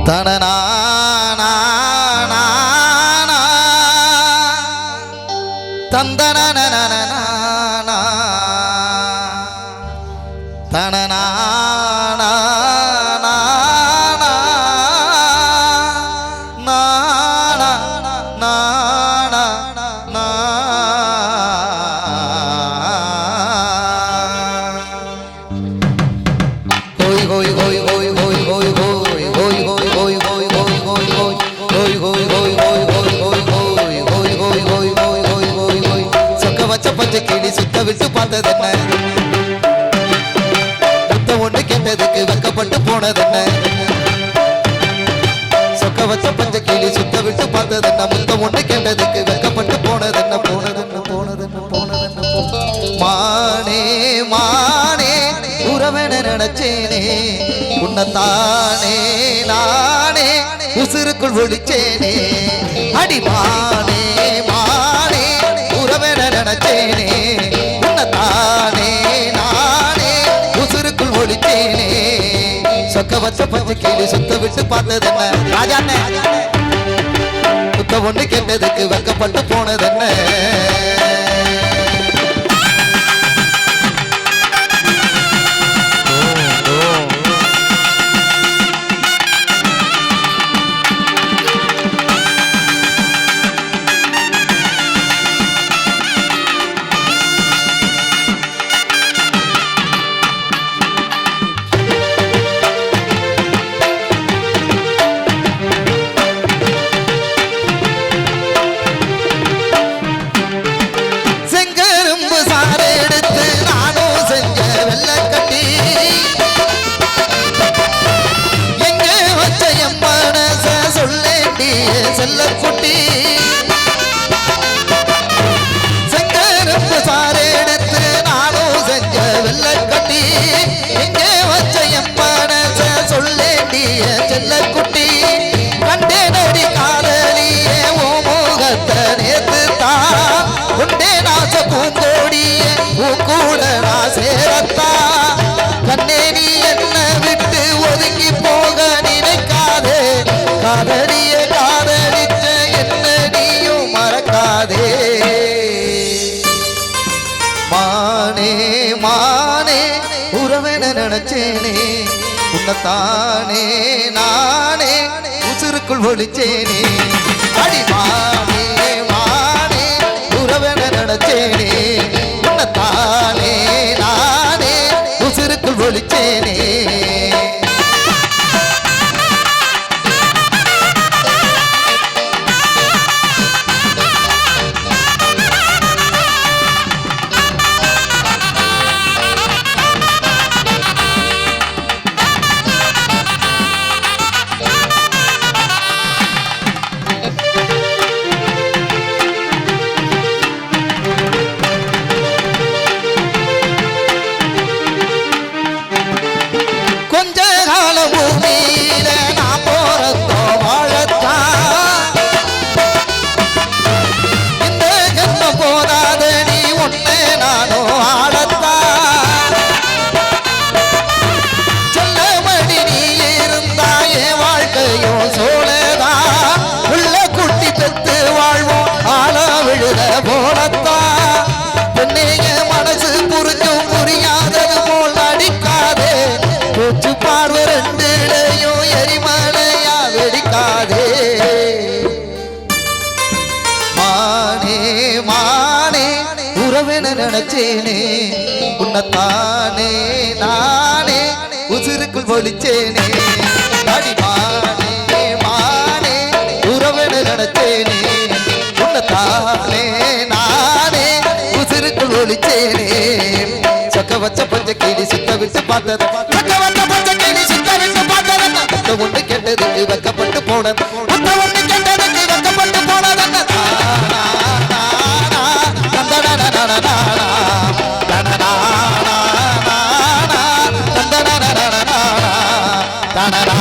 தனனா தந்தன தனனா கிளி சுத்த விட்டு பார்த்ததென்ன முத்த ஒண்ணு கேட்டதுக்கு வெக்கப்பட்டு போனதென்ன சொக்க வச்ச பஞ்ச கிளி சுத்த விட்டு பார்த்ததென்ன முத்த ஒண்ணு கேட்டதுக்கு வெக்கப்பட்டு போனதென்ன போனதென்ன போனதென்ன போனதென்ன மானே மானே உறவென நினைச்சேனே உன்னத்தானே நானே உசுருக்குள் ஒளிச்சேனே அடிமானே மானே உறவென நினைச்சேனே உன்னத்தானே நானே உசுருக்குள் ஒளிச்சேனே சொக்க வச்ச பஞ்ச கீழே சுத்த விட்டு பார்த்ததென்ன ராஜாண்ணே சுத்த ஒண்ணு கேட்டதுக்கு வெக்கப்பட்டு போனதென்ன செல்லக்குட்டி செங்கருப்பு சாறு எடுத்து நானும் செஞ்ச வெள்ளக்கட்டி எங்கே வச்ச எம்மனச சொல்லேண்டிய செல்லக்குட்டி கண்டே நடி காதலிய ஓ மோகத்தை நேத்து தான் உண்டே நாச பூங்கோடிய கூட நான் சேரத்தா கண்ணே நீ என்ன விட்டு ஒதுங்கி போக நினைக்காதே காதலிய காதலிச்ச என்ன நீயும் மறக்காதே மானே மானே உறவென நினைச்சேனே உன்னத்தானே நானே உசுருக்குள் ஒளிச்சேனே அடிமானே மானே உறவென நினைச்சேனே உன்னத்தானே நானே உசுருக்குள் ஒளிச்சேனே மனசு புரிஞ்சும் புரியாதது போல் நடிக்காதே பூச்சு பார்வை ரெண்டுடையும் எரிமலையா வெடிக்காதே மானே மானே உறவென நினைச்சேனே உன்னத்தானே நானே உசுருக்குள் ஒளிச்சேனே அடிமானே மானே உறவென நினைச்சேனே உன்னத்தானே நானே உசுருக்குள் ஒளிச்சேனே சொக்க வச்ச பஞ்ச கிளி சுத்த விட்டு பார்த்தது சொக்க வச்ச பஞ்ச கிளி சுத்த விட்டு பார்த்தது ஒண்ணு கேட்டதுக்கு வெக்கப்பட்டு போனது ஒண்ணு கேட்டதுக்கு வெக்கப்பட்டு போனது தனனா